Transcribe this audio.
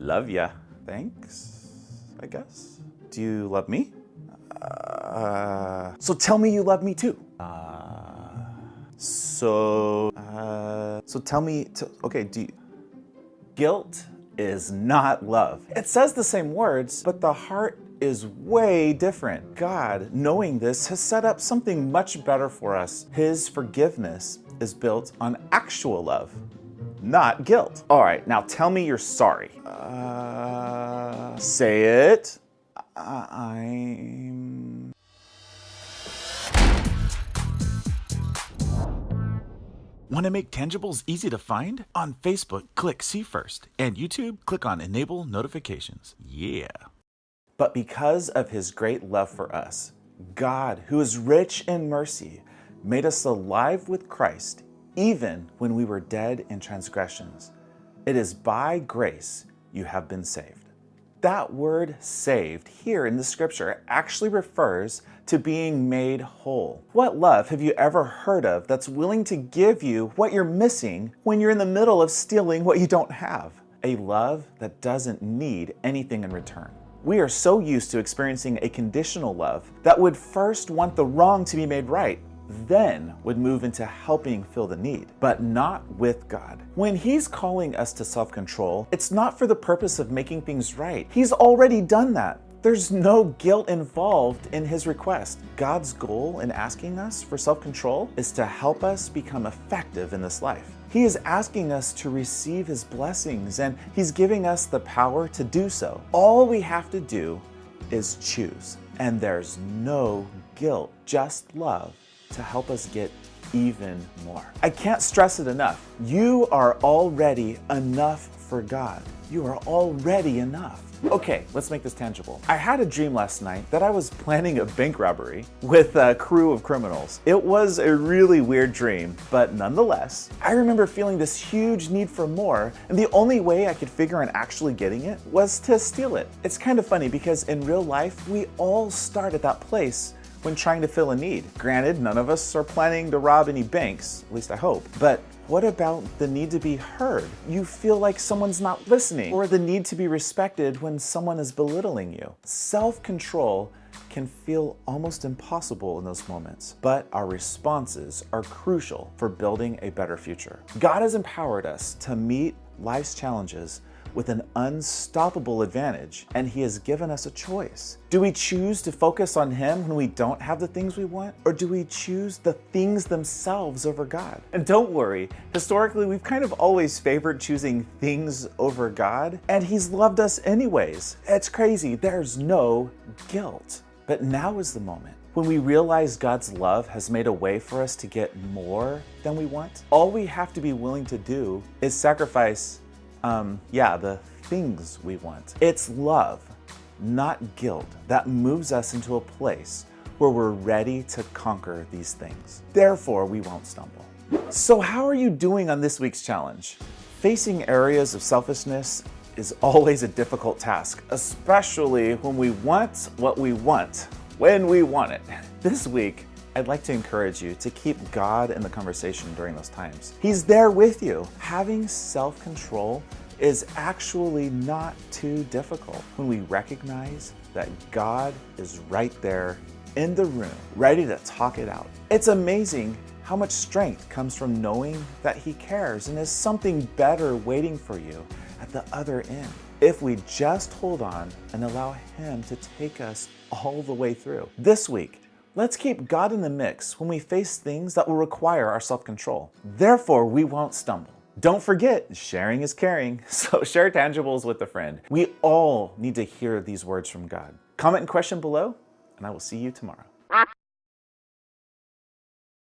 Love ya. Thanks, I guess. Do you love me? So tell me you love me too. So tell me, okay, guilt is not love. It says the same words, but the heart is way different. God, knowing this, has set up something much better for us. His forgiveness is built on actual love, not guilt. All right, now tell me you're sorry. Say it. Want to make Tangiblez easy to find? On Facebook, click See First, and YouTube, click on Enable Notifications. Yeah. But because of His great love for us, God, who is rich in mercy, made us alive with Christ, even when we were dead in transgressions. It is by grace you have been saved. That word saved here in the scripture actually refers to being made whole. What love have you ever heard of that's willing to give you what you're missing when you're in the middle of stealing what you don't have? A love that doesn't need anything in return. We are so used to experiencing a conditional love that would first want the wrong to be made right, then would move into helping fill the need, but not with God. When He's calling us to self-control, it's not for the purpose of making things right. He's already done that. There's no guilt involved in His request. God's goal in asking us for self-control is to help us become effective in this life. He is asking us to receive His blessings, and He's giving us the power to do so. All we have to do is choose, and there's no guilt, just love to help us get even more. I can't stress it enough. You are already enough for God. You are already enough. Okay, let's make this tangible. I had a dream last night that I was planning a bank robbery with a crew of criminals. It was a really weird dream, but nonetheless, I remember feeling this huge need for more, and the only way I could figure on actually getting it was to steal it. It's kind of funny because in real life, we all start at that place when trying to fill a need. Granted, none of us are planning to rob any banks, at least I hope, but what about the need to be heard? You feel like someone's not listening, or the need to be respected when someone is belittling you. Self-control can feel almost impossible in those moments, but our responses are crucial for building a better future. God has empowered us to meet life's challenges with an unstoppable advantage, and He has given us a choice. Do we choose to focus on Him when we don't have the things we want, or do we choose the things themselves over God? And don't worry, historically we've kind of always favored choosing things over God, and He's loved us anyways. It's crazy, there's no guilt. But now is the moment when we realize God's love has made a way for us to get more than we want. All we have to be willing to do is sacrifice the things we want. It's love, not guilt, that moves us into a place where we're ready to conquer these things. Therefore, we won't stumble. So how are you doing on this week's challenge? Facing areas of selfishness is always a difficult task, especially when we want what we want, when we want it. This week, I'd like to encourage you to keep God in the conversation during those times. He's there with you. Having self-control is actually not too difficult when we recognize that God is right there in the room, ready to talk it out. It's amazing how much strength comes from knowing that He cares and there's something better waiting for you at the other end, if we just hold on and allow Him to take us all the way through. This week, let's keep God in the mix when we face things that will require our self-control. Therefore, we won't stumble. Don't forget, sharing is caring, so share Tangiblez with a friend. We all need to hear these words from God. Comment and question below, and I will see you tomorrow.